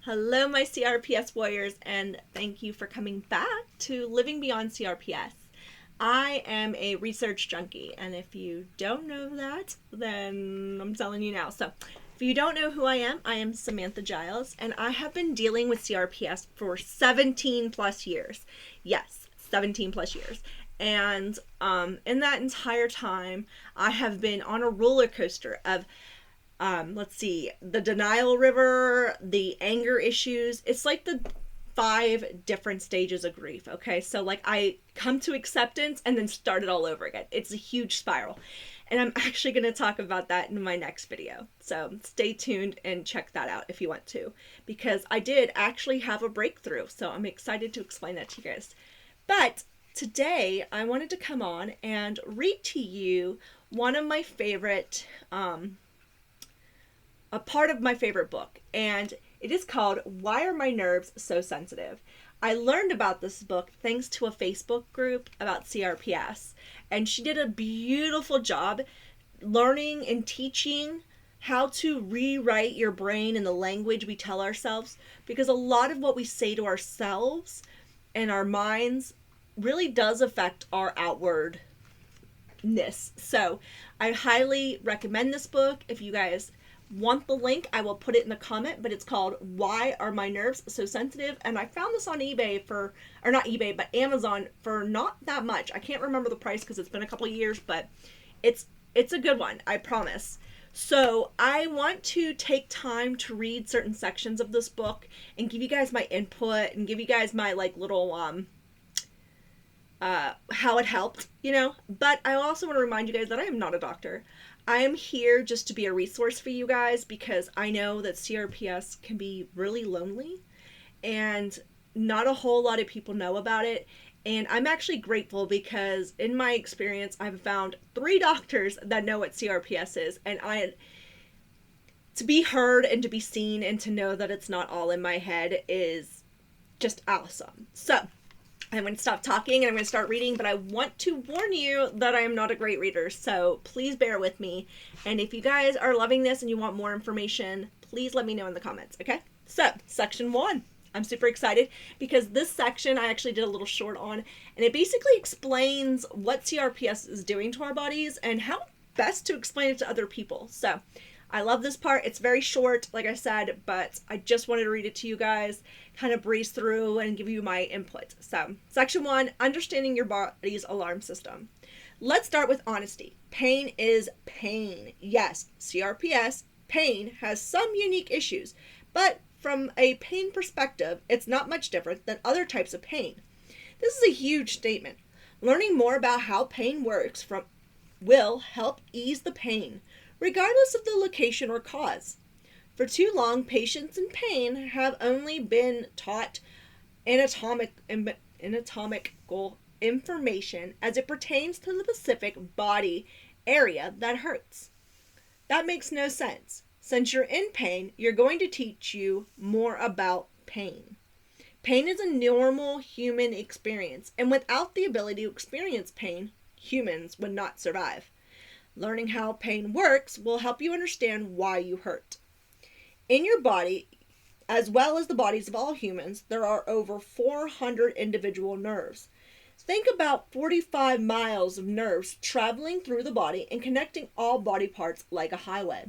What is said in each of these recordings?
Hello, my CRPS warriors, and thank you for coming back to Living Beyond CRPS. I am a research junkie, and if you don't know that, then I'm telling you now. So, if you don't know who I am Samantha Giles, and I have been dealing with CRPS for 17 plus years. Yes, 17 plus years. And in that entire time, I have been on a roller coaster of the denial river, the anger issues. It's like the 5 different stages of grief. Okay, so like I come to acceptance and then start it all over again. It's a huge spiral, and I'm actually going to talk about that in my next video. So stay tuned and check that out if you want to, because I did actually have a breakthrough. So I'm excited to explain that to you guys. But today I wanted to come on and read to you one of my favorite a part of my favorite book, and it is called Why Are My Nerves So Sensitive? I learned about this book thanks to a Facebook group about CRPS, and she did a beautiful job learning and teaching how to rewrite your brain in the language we tell ourselves, because a lot of what we say to ourselves and our minds really does affect our outwardness. So I highly recommend this book. If you guys want the link, I will put it in the comment, but it's called Why Are My Nerves So Sensitive? And I found this on eBay or not eBay, but Amazon for not that much. I can't remember the price because it's been a couple of years, but it's a good one, I promise. So I want to take time to read certain sections of this book and give you guys my input and give you guys my like little how it helped, but I also want to remind you guys that I am not a doctor. I am here just to be a resource for you guys, because I know that CRPS can be really lonely and not a whole lot of people know about it. And I'm actually grateful because in my experience, I've found 3 doctors that know what CRPS is, and to be heard and to be seen and to know that it's not all in my head is just awesome. So I'm going to stop talking and I'm going to start reading, but I want to warn you that I am not a great reader, so please bear with me. And if you guys are loving this and you want more information, please let me know in the comments, okay? So, section 1. I'm super excited because this section I actually did a little short on, and it basically explains what CRPS is doing to our bodies and how best to explain it to other people. So, I love this part. It's very short, like I said, but I just wanted to read it to you guys, kind of breeze through and give you my input. So, section 1, understanding your body's alarm system. Let's start with honesty. Pain is pain. Yes, CRPS, pain has some unique issues, but from a pain perspective, it's not much different than other types of pain. This is a huge statement. Learning more about how pain works will help ease the pain, regardless of the location or cause. For too long, patients in pain have only been taught anatomical information as it pertains to the specific body area that hurts. That makes no sense. Since you're in pain, you're going to teach you more about pain. Pain is a normal human experience, and without the ability to experience pain, humans would not survive. Learning how pain works will help you understand why you hurt. In your body, as well as the bodies of all humans, there are over 400 individual nerves. Think about 45 miles of nerves traveling through the body and connecting all body parts like a highway.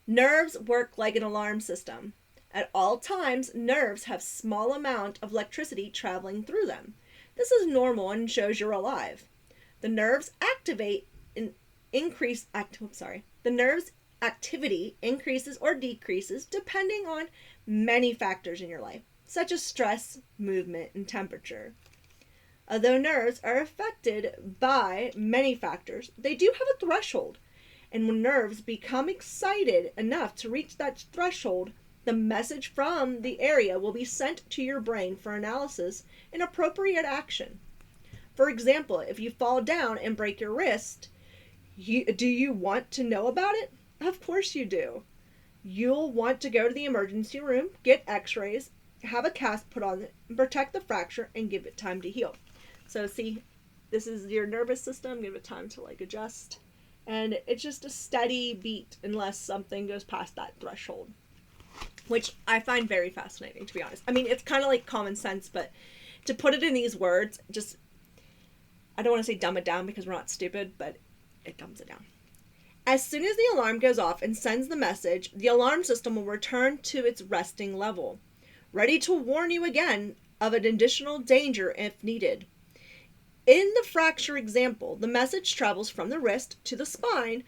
Nerves work like an alarm system. At all times, nerves have small amount of electricity traveling through them. This is normal and shows you're alive. The nerves The nerve's activity increases or decreases depending on many factors in your life, such as stress, movement, and temperature. Although nerves are affected by many factors, they do have a threshold. And when nerves become excited enough to reach that threshold, the message from the area will be sent to your brain for analysis and appropriate action. For example, if you fall down and break your wrist, do you want to know about it? Of course you do. You'll want to go to the emergency room, get x-rays, have a cast put on it, and protect the fracture and give it time to heal. So see, this is your nervous system, give it time to adjust. And it's just a steady beat unless something goes past that threshold. which I find very fascinating, to be honest. I mean, it's kind of like common sense, but to put it in these words, just, I don't want to say dumb it down because we're not stupid, but it dumbs it down. As soon as the alarm goes off and sends the message, the alarm system will return to its resting level, ready to warn you again of an additional danger if needed. In the fracture example, the message travels from the wrist to the spinal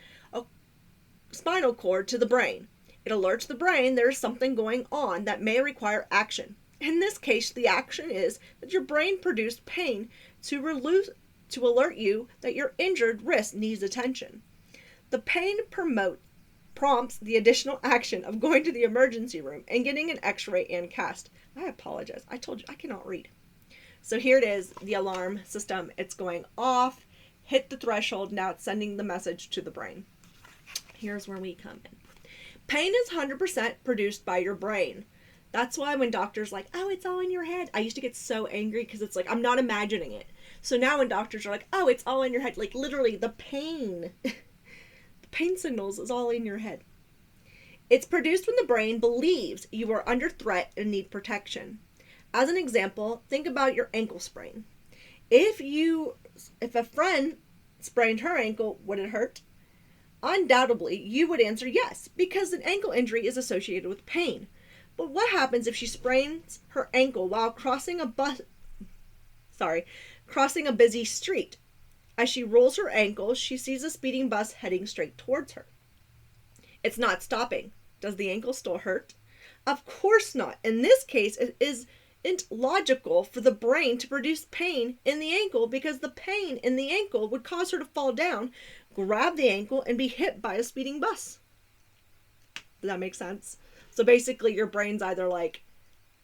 cord to the brain. It alerts the brain there is something going on that may require action. In this case, the action is that your brain produced pain to alert you that your injured wrist needs attention. The pain prompts the additional action of going to the emergency room and getting an x-ray and cast. I apologize. I told you I cannot read. So here it is, the alarm system. It's going off, hit the threshold, now it's sending the message to the brain. Here's where we come in. Pain is 100% produced by your brain. That's why when doctors are like, oh, it's all in your head, I used to get so angry because it's like, I'm not imagining it. So now when doctors are like, oh, it's all in your head, like literally the pain, the pain signals is all in your head. It's produced when the brain believes you are under threat and need protection. As an example, think about your ankle sprain. If a friend sprained her ankle, would it hurt? Undoubtedly, you would answer yes, because an ankle injury is associated with pain. But what happens if she sprains her ankle while crossing a busy street? As she rolls her ankle, she sees a speeding bus heading straight towards her. It's not stopping. Does the ankle still hurt? Of course not. In this case, it isn't logical for the brain to produce pain in the ankle because the pain in the ankle would cause her to fall down, grab the ankle, and be hit by a speeding bus. Does that make sense? So basically your brain's either like,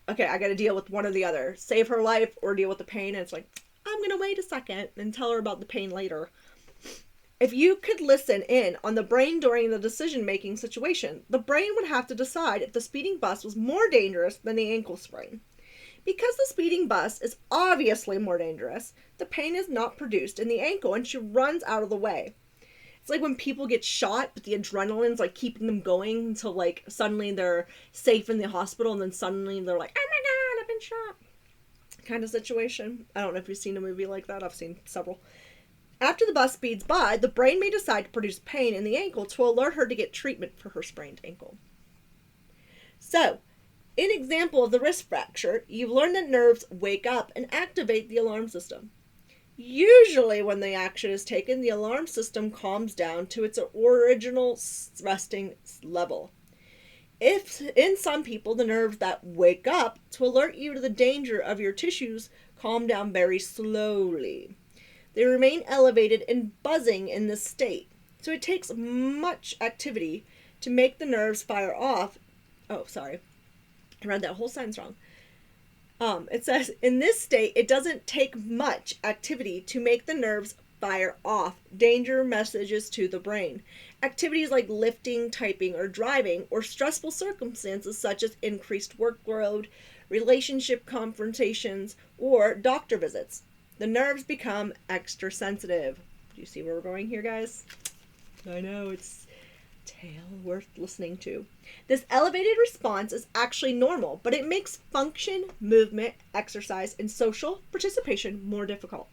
okay, I got to deal with one or the other. Save her life or deal with the pain. And it's like, I'm going to wait a second and tell her about the pain later. If you could listen in on the brain during the decision-making situation, the brain would have to decide if the speeding bus was more dangerous than the ankle sprain. Because the speeding bus is obviously more dangerous, the pain is not produced in the ankle and she runs out of the way. It's like when people get shot, but the adrenaline's like keeping them going until like suddenly they're safe in the hospital and then suddenly they're like, oh my God, I've been shot. Kind of situation. I don't know if you've seen a movie like that. I've seen several. After the bus speeds by, the brain may decide to produce pain in the ankle to alert her to get treatment for her sprained ankle. So, in example of the wrist fracture, you've learned that nerves wake up and activate the alarm system. Usually when the action is taken, the alarm system calms down to its original resting level. If in some people, the nerves that wake up to alert you to the danger of your tissues calm down very slowly. They remain elevated and buzzing in this state. So it takes much activity to make the nerves fire off. Oh, sorry. I read that whole sentence wrong. It says, in this state, it doesn't take much activity to make the nerves fire off danger messages to the brain. Activities like lifting, typing, or driving, or stressful circumstances such as increased workload, relationship confrontations, or doctor visits. The nerves become extra sensitive. Do you see where we're going here, guys? I know, it's a tale worth listening to. This elevated response is actually normal, but it makes function, movement, exercise, and social participation more difficult.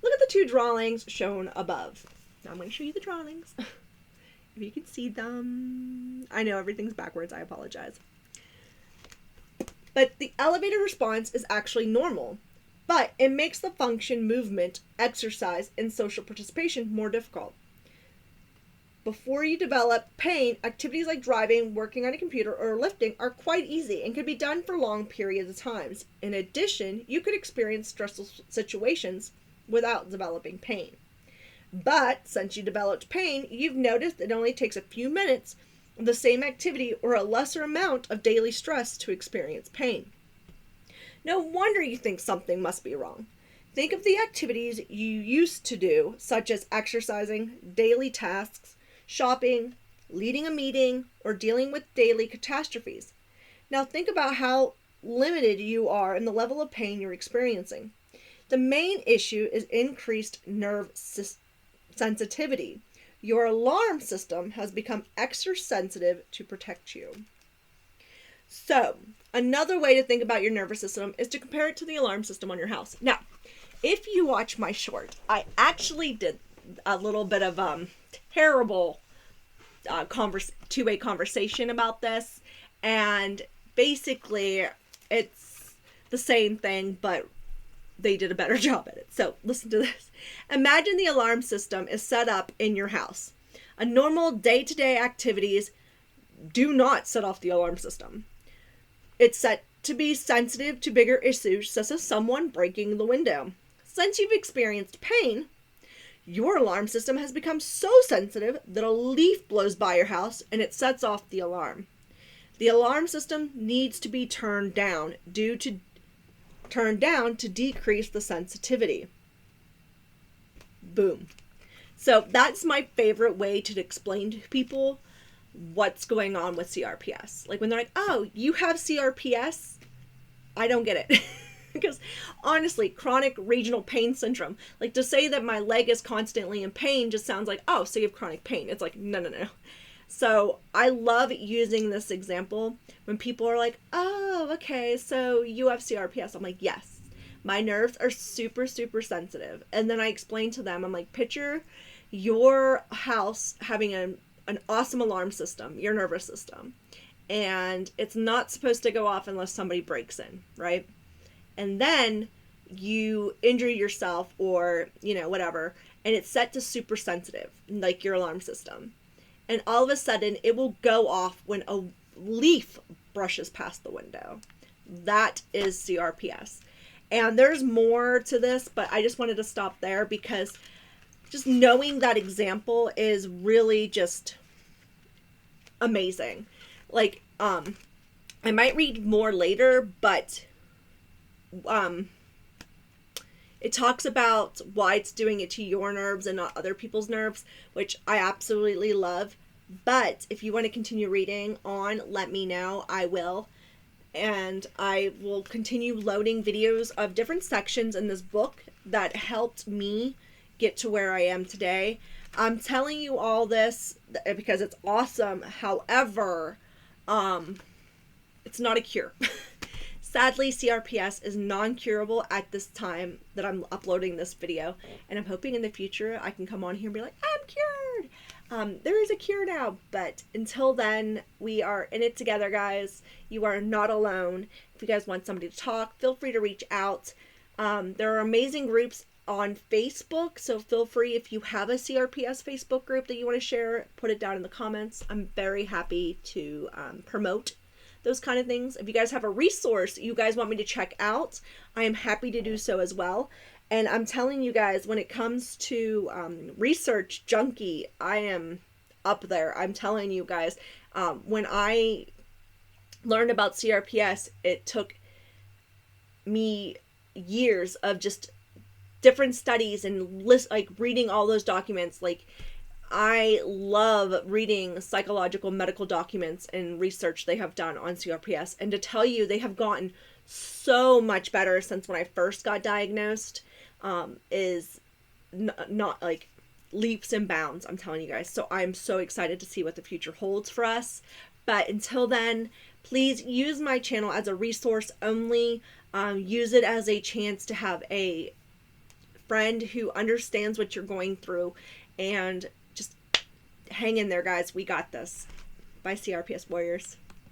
Look at the two drawings shown above. Now I'm going to show you the drawings. If you can see them. I know everything's backwards. I apologize. But the elevated response is actually normal, but it makes the function, movement, exercise, and social participation more difficult. Before you develop pain, activities like driving, working on a computer, or lifting are quite easy and can be done for long periods of time. In addition, you could experience stressful situations without developing pain. But since you developed pain, you've noticed it only takes a few minutes of the same activity or a lesser amount of daily stress to experience pain. No wonder you think something must be wrong. Think of the activities you used to do, such as exercising, daily tasks, shopping, leading a meeting, or dealing with daily catastrophes. Now think about how limited you are in the level of pain you're experiencing. The main issue is increased nerve sensitivity. Your alarm system has become extra sensitive to protect you. So, another way to think about your nervous system is to compare it to the alarm system on your house. Now, if you watch my short, I actually did a little bit of terrible two-way conversation about this, and basically it's the same thing, but they did a better job at it. So listen to this. Imagine the alarm system is set up in your house. A normal day-to-day activities do not set off the alarm system. It's set to be sensitive to bigger issues, such as someone breaking the window. Since you've experienced pain, your alarm system has become so sensitive that a leaf blows by your house and it sets off the alarm. The alarm system needs to be turned down to decrease the sensitivity. Boom. So that's my favorite way to explain to people what's going on with CRPS. Like when they're like, oh, you have CRPS? I don't get it. Because honestly, chronic regional pain syndrome, like to say that my leg is constantly in pain just sounds like, oh, so you have chronic pain. It's like, no. So I love using this example when people are like, oh, okay, so you have CRPS. I'm like, yes, my nerves are super, super sensitive. And then I explain to them, I'm like, picture your house having an awesome alarm system, your nervous system. And it's not supposed to go off unless somebody breaks in, right? And then you injure yourself or, whatever, and it's set to super sensitive, like your alarm system. And all of a sudden, it will go off when a leaf brushes past the window. That is CRPS. And there's more to this, but I just wanted to stop there because just knowing that example is really just amazing. Like, I might read more later, but it talks about why it's doing it to your nerves and not other people's nerves, which I absolutely love. But if you want to continue reading on, let me know. I will. And I will continue loading videos of different sections in this book that helped me get to where I am today. I'm telling you all this because it's awesome. However, it's not a cure. Sadly, CRPS is non-curable at this time that I'm uploading this video, and I'm hoping in the future I can come on here and be like, I'm cured! There is a cure now, but until then, we are in it together, guys. You are not alone. If you guys want somebody to talk, feel free to reach out. There are amazing groups on Facebook, so feel free if you have a CRPS Facebook group that you want to share, put it down in the comments. I'm very happy to promote those kind of things. If you guys have a resource you guys want me to check out, I am happy to do so as well. And I'm telling you guys, when it comes to research junkie, I am up there. I'm telling you guys, when I learned about CRPS, it took me years of just different studies and reading all those documents. Like, I love reading psychological medical documents and research they have done on CRPS. And to tell you, they have gotten so much better since when I first got diagnosed, is not like leaps and bounds, I'm telling you guys. So I'm so excited to see what the future holds for us. But until then, please use my channel as a resource only. Use it as a chance to have a friend who understands what you're going through, and hang in there, guys. We got this. Bye, CRPS Warriors.